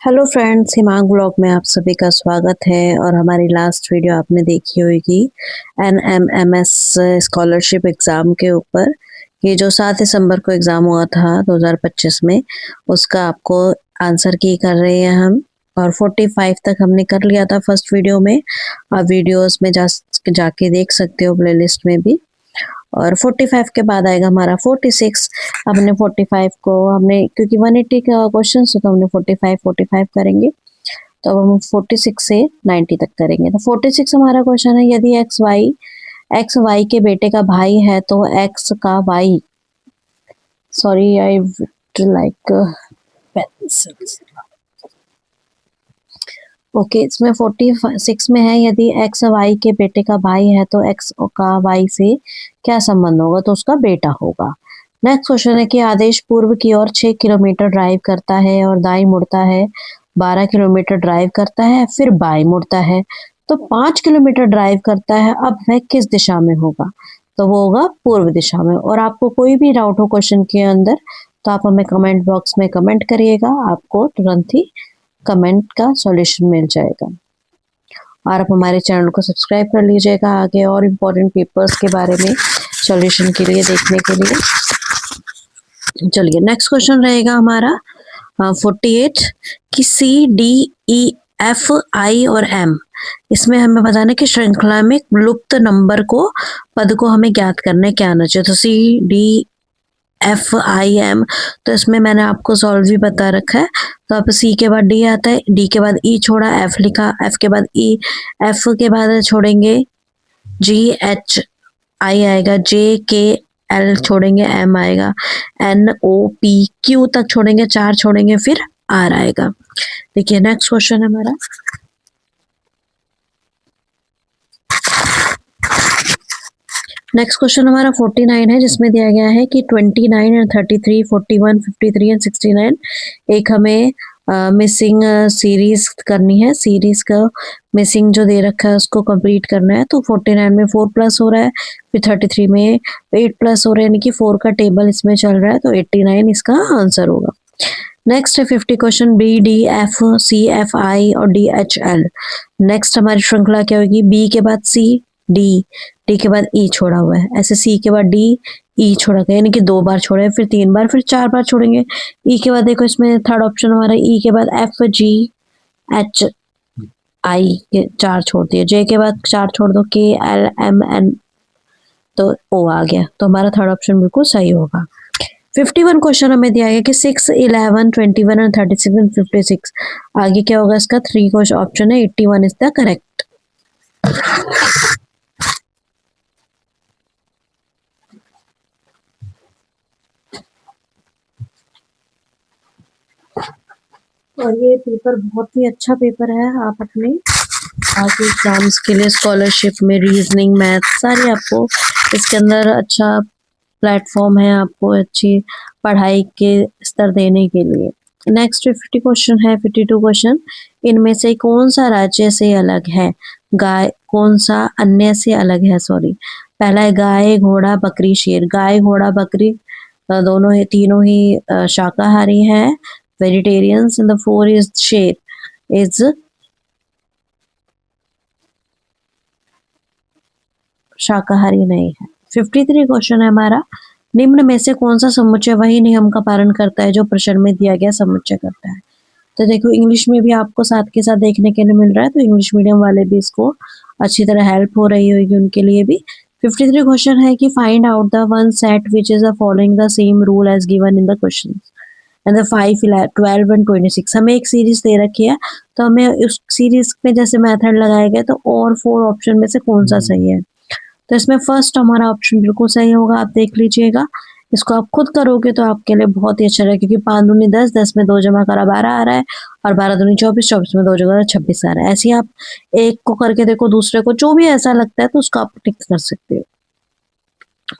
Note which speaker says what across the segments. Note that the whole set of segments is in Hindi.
Speaker 1: हेलो फ्रेंड्स, हिमांग ब्लॉग में आप सभी का स्वागत है। और हमारी लास्ट वीडियो आपने देखी होगी NMMS स्कॉलरशिप एग्ज़ाम के ऊपर। ये जो 7 दिसंबर को एग्ज़ाम हुआ था 2025 में, उसका आपको आंसर की कर रहे हैं हम। और 45 तक हमने कर लिया था फर्स्ट वीडियो में। आप वीडियोस में जाके देख सकते हो प्लेलिस्ट में भी। और 45 के बाद आएगा हमारा 46। हमने 45 को हमने क्योंकि 180 का क्वेश्चन है तो हमने 45 करेंगे। तो अब हम 46 से 90 तक करेंगे। तो 46 हमारा क्वेश्चन है, यदि एक्स वाई के बेटे का भाई है तो एक्स का Y, sorry I would like pencils. Okay, इसमें 46 में है, यदि एक्स वाई के बेटे का भाई है तो एक्स का वाई से क्या संबंध होगा, तो उसका बेटा होगा। नेक्स्ट क्वेश्चन है कि आदेश पूर्व की ओर 6 किलोमीटर ड्राइव करता है और दाई मुड़ता है, 12 किलोमीटर ड्राइव करता है फिर बाई मुड़ता है, तो 5 किलोमीटर ड्राइव करता है, अब वह किस दिशा में होगा, तो वो होगा पूर्व दिशा में। और आपको कोई भी डाउट हो क्वेश्चन के अंदर तो आप हमें कमेंट बॉक्स में कमेंट करिएगा, आपको तुरंत ही कमेंट का सॉल्यूशन मिल जाएगा। और आप हमारे चैनल को सब्सक्राइब कर लीजिएगा आगे और इम्पोर्टेंट पेपर्स के बारे में सॉल्यूशन के लिए देखने के लिए। चलिए नेक्स्ट क्वेश्चन रहेगा हमारा 48 कि CDEFI और M, इसमें हमें बताना है कि श्रृंखला में लुप्त नंबर को पद को हमें ज्ञात करने क्या आना चाहिए। तो CDFIM, तो इसमें मैंने आपको सॉल्व भी बता रखा है। तो अब C के बाद D आता है, D के बाद E छोड़ा, F लिखा, F के बाद E, F के बाद छोड़ेंगे GHI आएगा, JKL छोड़ेंगे, M आएगा, NOPQ तक छोड़ेंगे, 4 छोड़ेंगे, फिर R आएगा। देखिए नेक्स्ट क्वेश्चन है हमारा। नेक्स्ट क्वेश्चन हमारा 49 है, जिसमें दिया गया है कि 29 एंड 33, 41, 53 एंड 69 एक हमें मिसिंग सीरीज करनी है। सीरीज का मिसिंग जो दे रखा है उसको कंप्लीट करना है। तो 49 में 4 प्लस हो रहा है, फिर 33 में 8 प्लस हो रहा है, यानी कि 4 का टेबल इसमें चल रहा है, तो 89 इसका आंसर होगा। नेक्स्ट है 50 क्वेश्चन BDFCFI और DHL। नेक्स्ट हमारी श्रृंखला क्या होगी, B के बाद C, D के बाद E छोड़ा हुआ है, ऐसे C के बाद D, E छोड़ा गया, यानी कि 2 बार छोड़े, फिर 3 बार, फिर 4 बार छोड़ेंगे। E के बाद देखो इसमें थर्ड ऑप्शन हमारा E के बाद FGHI के 4 छोड़ दिए, J के बाद 4 छोड़ दो, KLMN, तो O आ गया। तो हमारा थर्ड ऑप्शन बिल्कुल सही होगा। 51 क्वेश्चन हमें दिया गया कि 6, 11, 21 एंड 36 एंड 56 आगे क्या होगा इसका। 3 क्वेश्चन ऑप्शन है, 81 इज द करेक्ट। और ये पेपर बहुत ही अच्छा पेपर है, आप अपने आगे एग्जाम्स के लिए स्कॉलरशिप में रीजनिंग, मैथ सारी आपको इसके अंदर अच्छा प्लेटफॉर्म है आपको अच्छी पढ़ाई के स्तर देने के लिए। नेक्स्ट 50 क्वेश्चन है, 52 क्वेश्चन, इनमें से कौन सा राज्य से अलग है, गाय कौन सा अन्य से अलग है, सॉरी। पहला है गाय, घोड़ा, बकरी, शेर। गाय, घोड़ा, बकरी दोनों ही, तीनों ही शाकाहारी हैं, वेजिटेरियंस। एंड द 4 इज शेर इज शाकाहारी नहीं है। 53 क्वेश्चन है हमारा, निम्न में से कौन सा समुच्चय वही नियम का पालन करता है जो प्रश्न में दिया गया समुच्चय करता है। तो देखो इंग्लिश में भी आपको साथ के साथ देखने के लिए मिल रहा है, तो इंग्लिश मीडियम वाले भी इसको अच्छी तरह हेल्प हो रही होगी उनके लिए भी। 53 क्वेश्चन है कि find out the one set which is following the same rule as given in the question. And the 5, 12 and 26 हमें एक सीरीज दे रखी है, तो हमें उस सीरीज में जैसे मेथड लगाए गए, तो और 4 ऑप्शन में से कौन सा सही है। तो इसमें फर्स्ट हमारा ऑप्शन बिल्कुल सही होगा, आप देख लीजिएगा। इसको आप खुद करोगे तो आपके लिए बहुत ही अच्छा रहेगा, क्योंकि 5 दूनी 10, 10 में 2 जमा करा 12 आ रहा है, और 12 दूनी 24, 24 में 2 जमा 26 आ रहा है। ऐसे ही आप एक को करके देखो, दूसरे को, जो भी ऐसा लगता है तो उसको आप टिक कर सकते हो।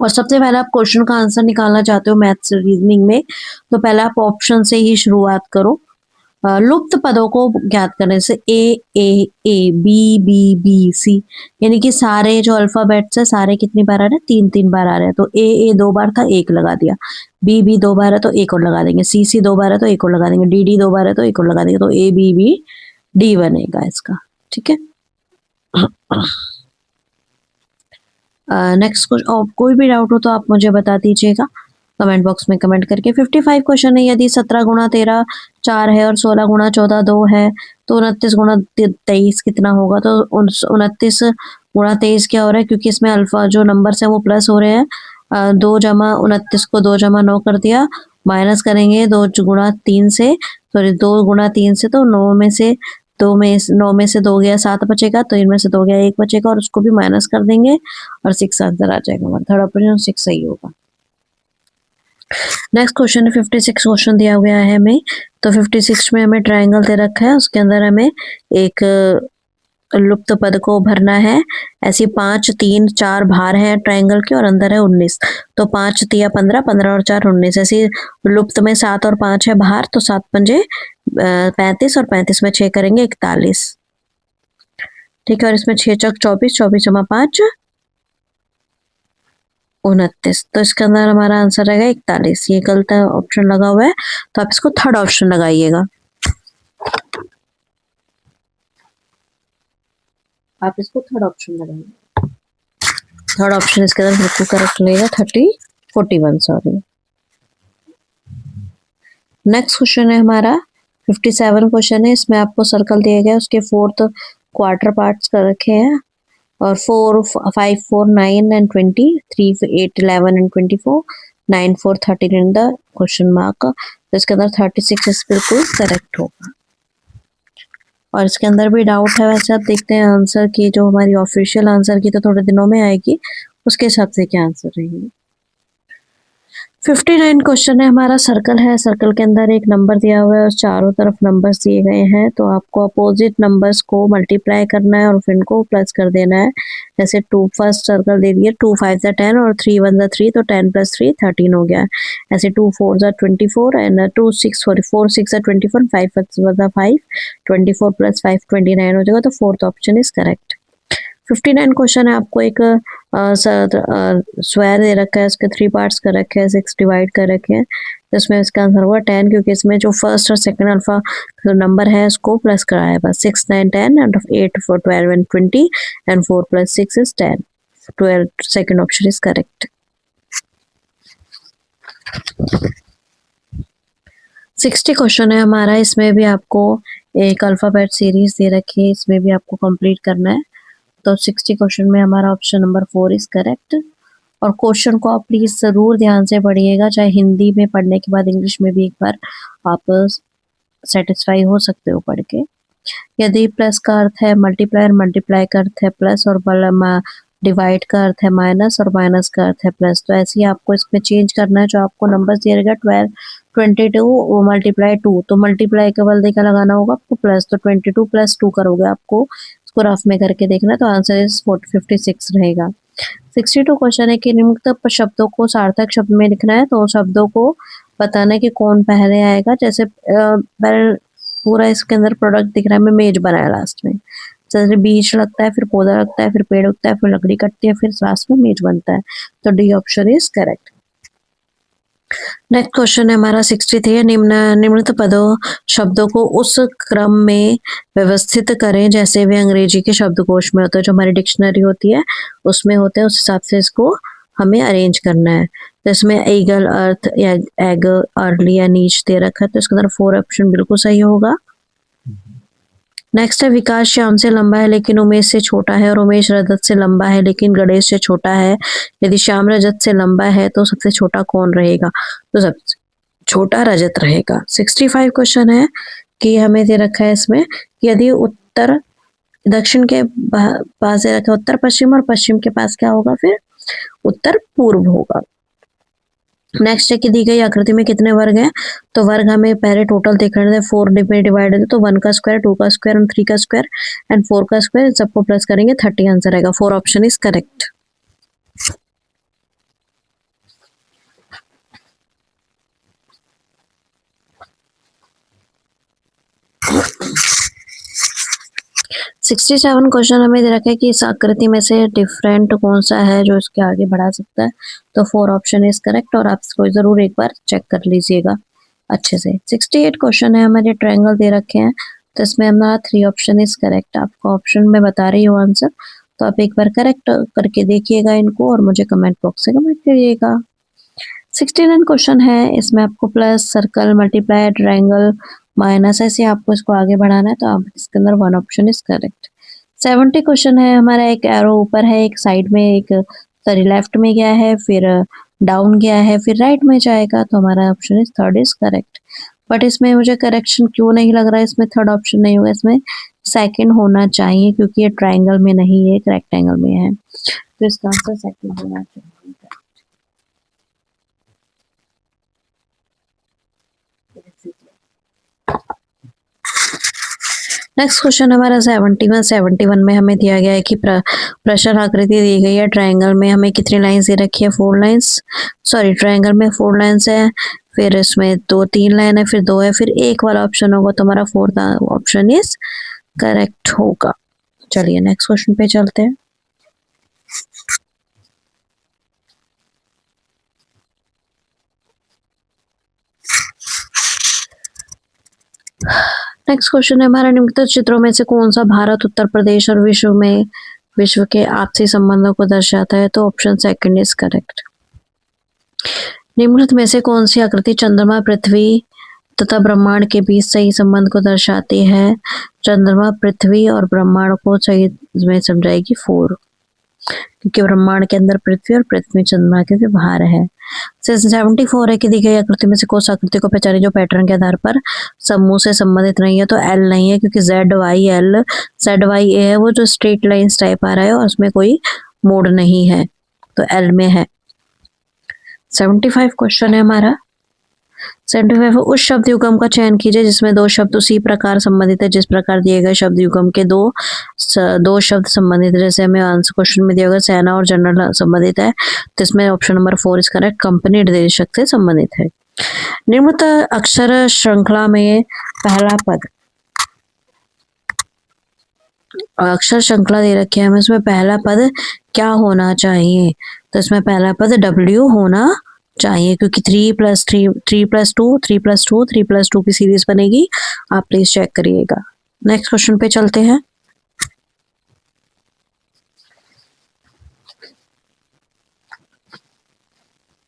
Speaker 1: और सबसे पहले आप क्वेश्चन का आंसर निकालना चाहते हो मैथ्स रीजनिंग में, तो पहले आप ऑप्शन से ही शुरुआत करो। लुप्त पदों को ज्ञात करने से A B B B C, यानी कि सारे जो अल्फाबेट्स है सारे कितनी बार आ रहे हैं, 3 3 बार आ रहे हैं। तो ए 2 बार था, एक लगा दिया। बी 2 बार है तो एक और लगा देंगे। सी 2 बार है तो एक और लगा देंगे। डी 2 बार है तो एक और लगा देंगे। तो ए बी बी डी बनेगा इसका। ठीक है। नेक्स्ट कोई भी डाउट हो तो आप मुझे बता दीजिएगा कमेंट बॉक्स में कमेंट करके। 55 क्वेश्चन है। यदि 17 गुणा 13 4 है और 16 गुणा 14 2 है तो 29 गुणा 23 कितना होगा? तो 29 गुणा 23 क्या हो रहा है, क्योंकि इसमें अल्फा जो नंबर्स है वो प्लस हो रहे हैं। 2 जमा 29 को 2 जमा 9 कर दिया, माइनस करेंगे 2 गुणा 3 से, सॉरी 2 गुणा 3 से, तो 9 में से 9 में से 2 गया 7 बचेगा, तो इनमें से 2 गया 1 बचेगा और उसको भी माइनस कर देंगे और 6 आंसर आ जाएगा। हमारा थर्ड ऑप्शन 6 सही होगा। नेक्स्ट क्वेश्चन है 56 क्वेश्चन दिया गया है हमें। तो 56 में हमें ट्रायंगल दे रखा है, उसके अंदर हमें एक लुप्त पद को भरना है। ऐसी 5 3 4 बाहर है ट्रायंगल के और अंदर है 19। तो 5 तिया 15, 15 और 4 19। ऐसी लुप्त में 7 और 5 है बाहर, तो 7 पंजे 35 और 35 में 6 करेंगे 41। ठीक है। और इसमें 6 चौक 24, 24 जमा 5 29। तो इसके अंदर हमारा आंसर रहेगा 41। ये गलत ऑप्शन लगा हुआ है, तो आप इसको थर्ड ऑप्शन लगाइएगा। आप इसको थर्ड ऑप्शन लगाइए। थर्ड ऑप्शन इसके अंदर बिल्कुल करेक्ट लेगा। 41 सॉरी। नेक्स्ट क्वेश्चन है हमारा 57 क्वेश्चन है। इसमें आपको सर्कल दिया गया है, उसके 4th क्वार्टर पार्ट्स कर रखे हैं और 4 5 4 9 and 20, 3 8 11 and 24, 9 4 13 in the question mark. तो इसके अंदर 36 बिल्कुल करेक्ट होगा। और इसके अंदर भी डाउट है, वैसे आप देखते हैं आंसर की, जो हमारी ऑफिशियल आंसर की तो थोड़े दिनों में आएगी, उसके हिसाब से क्या आंसर रहेगी। 59 क्वेश्चन है हमारा। सर्कल है, सर्कल के अंदर एक नंबर दिया हुआ है और चारों तरफ नंबर्स दिए गए हैं। तो आपको अपोजिट नंबर्स को मल्टीप्लाई करना है और फिर इनको प्लस कर देना है। जैसे 2 फर्स्ट सर्कल दे दिए, 2 5 10 और 3 1 3, तो 10 + 3 13 हो गया। ऐसे 2 4 24 एंड 2 6 4 6 24, 5 5 24 + 5 29 हो जाएगा। तो fourth option is correct. 59 question है। आपको एक स्क्वायर दे रखा है, उसके 3 पार्ट्स कर रखे हैं, 6 डिवाइड कर रखे हैं। तो इसमें इसका आंसर होगा 10, क्योंकि इसमें जो फर्स्ट और सेकंड अल्फा जो नंबर है उसको प्लस कराया है बस। 6 9 10 and 8 4 12 and 20 and 4 + 6 is 10। 12 second option is correct. 60 question है हमारा। इसमें भी आपको एक अल्फाबेट सीरीज दे रखी है, इसमें भी आपको कंप्लीट करना है। तो 60 क्वेश्चन में हमारा ऑप्शन नंबर 4 इज करेक्ट। और क्वेश्चन को आप प्लीज जरूर ध्यान से पढ़िएगा, चाहे हिंदी में पढ़ने के बाद इंग्लिश में भी एक बार आप सेटिस्फाई हो सकते हो पढ़ के। यदि प्लस का अर्थ है मल्टीप्लाई और मल्टीप्लाई का अर्थ है प्लस और डिवाइड का अर्थ है माइनस और माइनस का अर्थ है प्लस, तो ऐसे ही आपको इसमें चेंज करना है। जो आपको नंबर दिया रहेगा 12 22 वो मल्टीप्लाई 2, तो मल्टीप्लाई के बदले क्या लगाना होगा आपको प्लस। तो 22 + 2 करोगे, आपको इसको रफ में करके देखना। तो आंसर इज 56 रहेगा। 62 क्वेश्चन है कि निम्नलिखित शब्दों को सार्थक शब्द में लिखना है। तो शब्दों को बताना कि कौन पहले आएगा। जैसे पूरा इसके अंदर प्रोडक्ट दिख रहा है, मैं मेज बनाया लास्ट में। जैसे बीज लगता है, फिर पौधा लगता है, फिर पेड़ उगता है, फिर लकड़ी कटती है, फिर लास्ट में मेज बनता है। तो D option is correct. Next question है हमारा 63 निम्नलिखित पदों शब्दों को उस क्रम में व्यवस्थित करें जैसे वे अंग्रेजी के शब्दकोश में होते हैं। जो हमारी डिक्शनरी होती है उसमें होते हैं, उस हिसाब से इसको हमें अरेंज करना है। तो इसमें ईगल, अर्थ या एग, अर्ली या नीच दे रखा है, तो इसके अंदर 4 ऑप्शन बिल्कुल सही होगा। नेक्स्ट है विकास श्याम से लंबा है लेकिन उमेश से छोटा है और उमेश रजत से लंबा है लेकिन गणेश से छोटा है। यदि श्याम रजत से लंबा है तो सबसे छोटा कौन रहेगा? तो सबसे छोटा रजत रहेगा। 65 क्वेश्चन है कि हमें दे रखा है इसमें कि यदि उत्तर दक्षिण के पास दे रखा है उत्तर पश्चिम और पश्चिम के पास क्या होगा, फिर उत्तर पूर्व होगा। नेक्स्ट है कि दी गई आकृति में कितने वर्ग हैं? तो वर्ग हमें पहले टोटल देखना है। 4 में डिवाइड है तो 1 का स्क्वायर, 2 का स्क्वायर और 3 का स्क्वायर एंड 4 का स्क्वायर, सबको प्लस करेंगे 30 आंसर आएगा। 4 ऑप्शन इज करेक्ट। 67 क्वेश्चन हमें दे रखा है कि इस आकृति में से डिफरेंट कौन सा है जो इसके आगे बढ़ा सकता है। तो 4 ऑप्शन इज करेक्ट और आप इसको ज़रूर एक बार चेक कर लीजिएगा अच्छे से। 68 क्वेश्चन है हमारे, ट्रायंगल दे रखे हैं तो इसमें हमारा 3 ऑप्शन इज करेक्ट। आपको ऑप्शन में बता रही हूँ आंसर, तो आप एक बार करेक्ट करके देखिएगा इनको और मुझे कमेंट बॉक्स से कमेंट करिएगा। 69 क्वेश्चन है, इसमें आपको plus, circle, multiply, triangle, minus ऐसे आपको इसको आगे बढ़ाना है, तो आप इसके अंदर 1 ऑप्शन इज करेक्ट। 70 क्वेश्चन है हमारा, एक एरो ऊपर है, एक साइड में, एक सॉरी लेफ्ट में गया है, फिर डाउन गया है, फिर राइट में जाएगा, तो हमारा option is third is correct. But इसमें मुझे करेक्शन क्यों नहीं लग रहा है, इसमें थर्ड ऑप्शन नहीं होगा, इसमें सेकंड होना चाहिए क्योंकि ये ट्रायंगल में नहीं है, एक रेक्टेंगल में है, तो इसका आंसर सेकंड होना चाहिए। नेक्स्ट क्वेश्चन हमारा 71 में हमें दिया गया है कि प्रश्न आकृति दी गई है, ट्रायंगल में हमें कितनी लाइंस दे रखी है, 4 लाइंस, सॉरी ट्रायंगल में 4 लाइंस है, फिर इसमें 3 लाइन है, फिर 2 है, फिर एक वाला ऑप्शन होगा, तो हमारा 4th ऑप्शन इज करेक्ट होगा। चलिए नेक्स्ट क्वेश्चन पे चलते हैं। नेक्स्ट क्वेश्चन है हमारा, निम्नलिखित चित्रों में से कौन सा भारत, उत्तर प्रदेश और विश्व के आपसी संबंधों को दर्शाता है, तो ऑप्शन सेकंड इज करेक्ट। निम्नलिखित में से कौन सी आकृति चंद्रमा, पृथ्वी तथा ब्रह्मांड के बीच सही संबंध को दर्शाती है। चंद्रमा, पृथ्वी और ब्रह्मांड को सही में समझाएगी 4, क्योंकि ब्रह्मांड के अंदर पृथ्वी और पृथ्वी चंद्रमा के बाहर है। 74 है कि दी गई आकृति में से कौन सा आकृति को पहचाने जो पैटर्न के आधार पर समूह से संबंधित नहीं है, तो एल नहीं है, क्योंकि ZYA है वो जो स्ट्रेट लाइंस टाइप आ रहा है और उसमें कोई मोड़ नहीं है, तो एल में है। 75 क्वेश्चन है हमारा, 75 उस शब्द युगम का चयन कीजिए जिसमें 2 शब्द उसी प्रकार संबंधित है जिस प्रकार दिए गए शब्द युगम के दो शब्द संबंधित है। जैसे हमें आंसर क्वेश्चन में दिया गया सेना और जनरल संबंधित है, तो इसमें ऑप्शन नंबर 4 इस करेक्ट, कंपनी निर्देशक से संबंधित है। निम्नलिखित अक्षर श्रृंखला में पहला पद, अक्षर श्रृंखला दे रखी है हमें, इसमें पहला पद क्या होना चाहिए, तो इसमें पहला पद W होना चाहिए, क्योंकि 3+2 की सीरीज बनेगी। आप प्लीज चेक करिएगा। नेक्स्ट क्वेश्चन पे चलते हैं।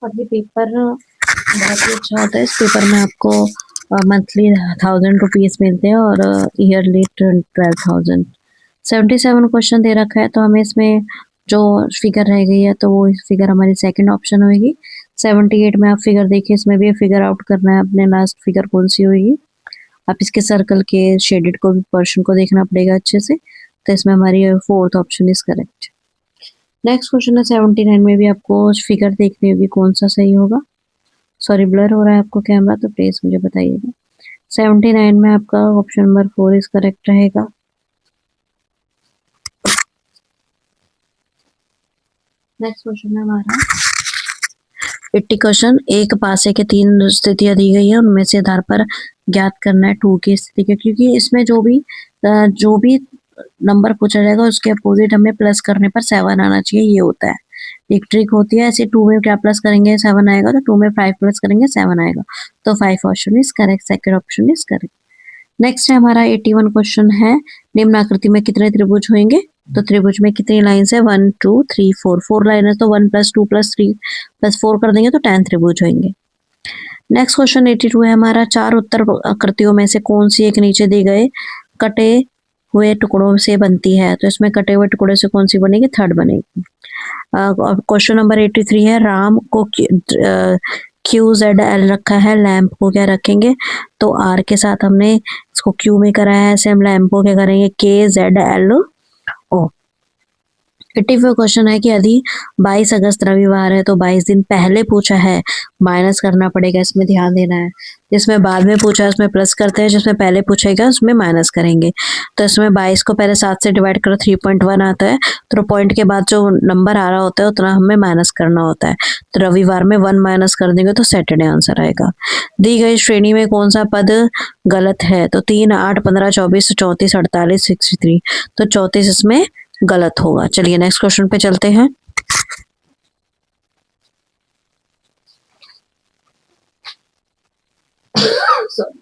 Speaker 1: और ये पेपर बहुत ही अच्छा होता है, इस पेपर में आपको मंथली 1000 रुपीज मिलते हैं और ईयरली 12,000। 77 क्वेश्चन दे रखा है, तो हमें इसमें जो फिगर रह गई है तो वो फिगर हमारी सेकंड ऑप्शन होगी। 78 में आप फिगर देखिए, इसमें भी फिगर आउट करना है अपने, लास्ट फिगर कौन सी होगी। आप इसके सर्कल के शेडेड को भी पोर्शन को देखना पड़ेगा अच्छे से, तो इसमें हमारी 4th option is correct. Next question है 79 में भी आपको फिगर देखनी होगी कौन सा सही होगा। सॉरी ब्लर हो रहा है आपको कैमरा, तो प्लीज मुझे बताइएगा। 79 में आपका ऑप्शन नंबर 4 इज करेक्ट रहेगा। नेक्स्ट क्वेश्चन है हमारा 80 क्वेश्चन, एक पासे के 3 स्थितियां दी गई है, उनमें से आधार पर ज्ञात करना है 2 की स्थिति के, क्योंकि इसमें जो भी नंबर पूछा जाएगा उसके अपोजिट हमें प्लस करने पर 7 आना चाहिए, ये होता है एक ट्रिक होती है। ऐसे 2 में क्या प्लस करेंगे 7 आएगा, तो 2 में 5 प्लस करेंगे 7 आएगा, तो 5 option is correct, second option is correct. Next है हमारा 81 क्वेश्चन है, निम्न आकृति में कितने त्रिभुज होंगे, तो त्रिभुज में कितनी लाइंस है 1 2 3 4 लाइन है, तो 1 + 2 + 3 + 4 कर देंगे तो 10 त्रिभुज होंगे। नेक्स्ट क्वेश्चन 82 है हमारा, 4 उत्तर आकृतियों में से कौन सी एक नीचे दी गए कटे हुए टुकड़ों से बनती है, तो इसमें कटे हुए टुकड़े से कौन सी बनेगी, थर्ड बनेगी। क्वेश्चन नंबर 83 है, राम को QZL रखा है, लैंप को क्या रखेंगे, तो R के साथ हमने इसको Q में कराया है, ऐसे हम लैंप को क्या करेंगे KZLO, 85 क्वेश्चन है कि यदि 22 अगस्त रविवार है तो 22 दिन पहले पूछा है, माइनस करना पड़ेगा, इसमें ध्यान देना है। जिसमें बाद में पूछा है उसमें प्लस करते हैं, जिसमें पहले पूछेगा उसमें माइनस करेंगे। तो इसमें 22 को पहले 7 से डिवाइड करो, 3.1 आता है, तो पॉइंट के बाद जो नंबर आ रहा होता है उतना हमें माइनस करना होता है। तो रविवार में 1 माइनस कर देंगे तो सैटरडे आंसर आएगा। दी गई श्रेणी में कौन सा पद गलत है? तो 3, 8, 15, 24, 34, 48, 63, तो 34 इसमें गलत होगा। चलिए नेक्स्ट क्वेश्चन पे चलते हैं। सॉरी,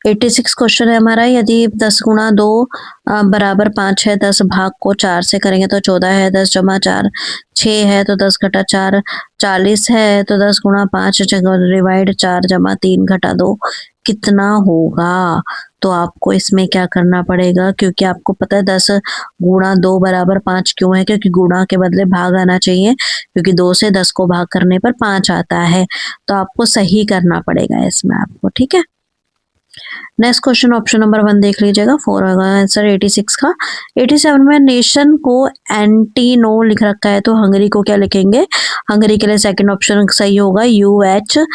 Speaker 1: 86 क्वेश्चन है हमारा। यदि 10 गुणा 2 बराबर 5 है, 10 भाग को 4 से करेंगे तो 14 है, 10 जमा 4 6 है, तो 10 घटा 4 40 है, तो 10 गुणा 5 डिवाइड 4 जमा 3 घटा 2 कितना होगा? तो आपको इसमें क्या करना पड़ेगा, क्योंकि आपको पता है 10 गुणा 2 बराबर 5 क्यों है, क्योंकि गुणा के बदले भाग आना चाहिए, क्योंकि 2 से 10 को भाग करने पर 5 आता है। तो आपको सही करना पड़ेगा इसमें आपको, ठीक है। नेक्स्ट क्वेश्चन ऑप्शन नंबर 1 देख लीजिएगा, 4 होगा आंसर 86 का। 87 में नेशन को एंटीनो लिख रखा है, तो हंगरी को क्या लिखेंगे? हंगरी के लिए सेकंड ऑप्शन सही होगा, UHNGYRN,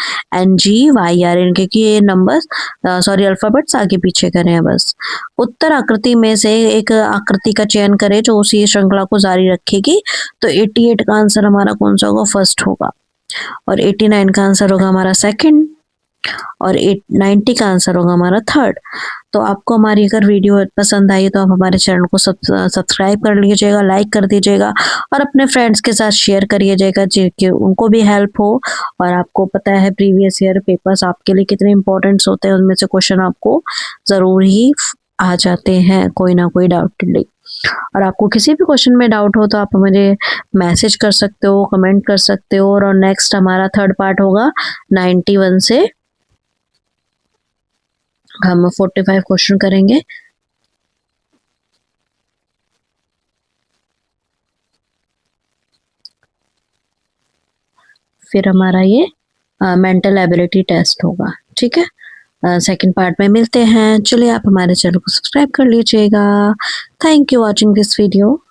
Speaker 1: क्योंकि ये नंबर सॉरी अल्फाबेट्स आगे पीछे करे हैं बस। उत्तर आकृति में से एक आकृति का चयन करें जो उसी श्रृंखला को जारी रखेगी। तो 88 का आंसर हमारा कौन सा होगा? फर्स्ट होगा। और 89 का आंसर होगा हमारा सेकंड, और 90 का आंसर होगा हमारा थर्ड। तो आपको हमारी अगर वीडियो पसंद आई तो आप हमारे चैनल को सब्सक्राइब कर लीजिएगा, लाइक कर दीजिएगा और अपने फ्रेंड्स के साथ शेयर करिएगा कि उनको भी हेल्प हो। और आपको पता है प्रीवियस ईयर पेपर्स आपके लिए कितने इंपॉर्टेंट होते हैं, उनमें से क्वेश्चन आपको जरूर ही आ जाते हैं कोई ना कोई डाउटली। और आपको किसी भी क्वेश्चन में डाउट हो तो आप मुझे मैसेज कर सकते हो, कमेंट कर सकते हो। और नेक्स्ट हमारा थर्ड पार्ट होगा 91 से हम 45 क्वेश्चन करेंगे। फिर हमारा ये मेंटल एबिलिटी टेस्ट होगा, ठीक है। सेकंड पार्ट में मिलते हैं। चलिए आप हमारे चैनल को सब्सक्राइब कर लीजिएगा। Thank you watching this video.